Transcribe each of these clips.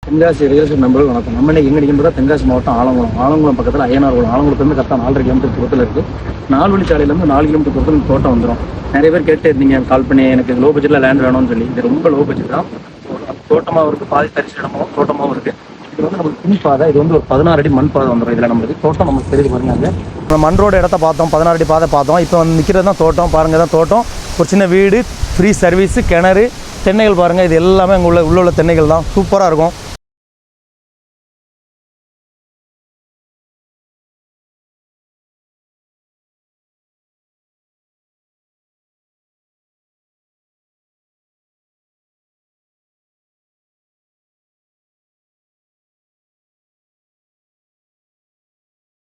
தென்காசி ரியல்ஸ்டேட் நம்பர்கள் வணக்கம். நம்ம இன்னைக்கு எங்கே நிற்கின்றதா தென்காசி மாவட்டம் ஆலங்குளம் பக்கத்தில் ஐயனார்குளம். ஆலங்குளத்துலேருந்து கரெக்டாக 4.5 கிலோமீட்டர் தூரத்தில் இருக்குது. 4 வழிச்சாலையிலேருந்து 4 கிலோமீட்டர் தூரத்தில் தோட்டம் வந்துடும். நிறைய பேர் கேட்டு இருந்தீங்க கால் பண்ணி, எனக்கு லோ பட்ஜெட்டில் லேண்ட் வேணும்னு சொல்லி. இது ரொம்ப லோ பட்ஜெட் தான். தோட்டமாகவும் இருக்குது, பாதி தரிசு இடமாகவும் தோட்டமாகவும் இருக்குது. இது வந்து நமக்கு பின் பாதை. இது வந்து ஒரு 16 அடி மண் பாதை வந்துடும். இதில் நம்மளுக்கு தோட்டம் நமக்கு தெரியுது பாருங்க. நம்ம மண் ரோடு இடத்த பார்த்தோம், 16 அடி பாதை பார்த்தோம். இப்போ வந்து நிற்கிறது தான் தோட்டம். பாருங்கள், தான் தோட்டம். ஒரு சின்ன வீடு, ஃப்ரீ சர்வீஸு, கிணறு, தென்னைகள் பாருங்கள். இது எல்லாமே அங்கே உள்ள தென்னைகள் தான். சூப்பராக இருக்கும்.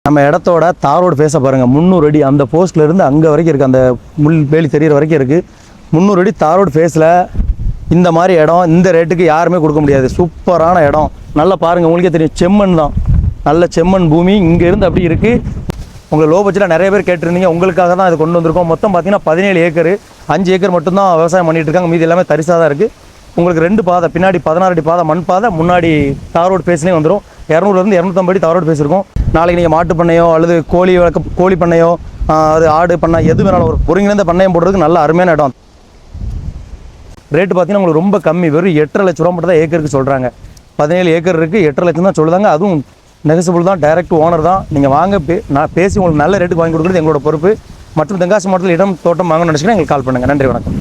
நம்ம இடத்தோட தாரோடு ஃபேஸை பாருங்கள். 300 அடி அந்த போஸ்ட்லேருந்து அங்கே வரைக்கும் இருக்குது. அந்த முள் வேலி தெரிகிற வரைக்கும் இருக்குது. 300 அடி தாரோடு ஃபேஸில் இந்த மாதிரி இடம் இந்த ரேட்டுக்கு யாருமே கொடுக்க முடியாது. சூப்பரான இடம். நல்லா பாருங்கள், உங்களுக்கே தெரியும். செம்மண் தான், நல்ல செம்மண் பூமி. இங்கேருந்து அப்படி இருக்குது. உங்களை லோ பட்ஜெட்டில் நிறைய பேர் கேட்டிருந்தீங்க, உங்களுக்காக தான் இது கொண்டு வந்திருக்கோம். மொத்தம் பார்த்தீங்கன்னா 17 ஏக்கர். 5 ஏக்கர் மட்டும்தான் விவசாயம் பண்ணிகிட்டு இருக்காங்க. மீதி எல்லாமே தரிசாக தான் இருக்குது. உங்களுக்கு 2 பாதை, பின்னாடி 16 அடி பாதை மண் பாதை, முன்னாடி தாரோடு ஃபேஸ்லேயும் வந்துடும். 200லேருந்து 250 அடி தாரோடு ஃபேஸ் இருக்கும். நாளைக்கு நீங்கள் மாட்டு பண்ணையோ அல்லது கோழி பண்ணையோ, அது ஆடு பண்ணை, எது வேணாலும் ஒரு ஒருங்கிணைந்த பண்ணையம் போடுறதுக்கு நல்ல அருமையான இடம். ரேட்டு பார்த்தீங்கன்னா உங்களுக்கு ரொம்ப கம்மி. வெறும் 8.5 லட்ச ரூபா மட்டும் தான் ஏக்கருக்கு சொல்கிறாங்க. 17 ஏக்கர் இருக்குது, 8.5 லட்சம் தான் சொல்லுதாங்க. அதுவும் நெகசிபிள் தான், டைரக்ட் ஓனர் தான். நீங்கள் வாங்க, நான் பேசி உங்களுக்கு நல்ல ரேட்டுக்கு வாங்கி கொடுக்குறது எங்களோட பொறுப்பு. மற்றும் தென்காசி மாவட்டத்தில் இடம் தோட்டம் வாங்கணும்னு நினச்சிங்கன்னா எங்களுக்கு கால் பண்ணுங்கள். நன்றி, வணக்கம்.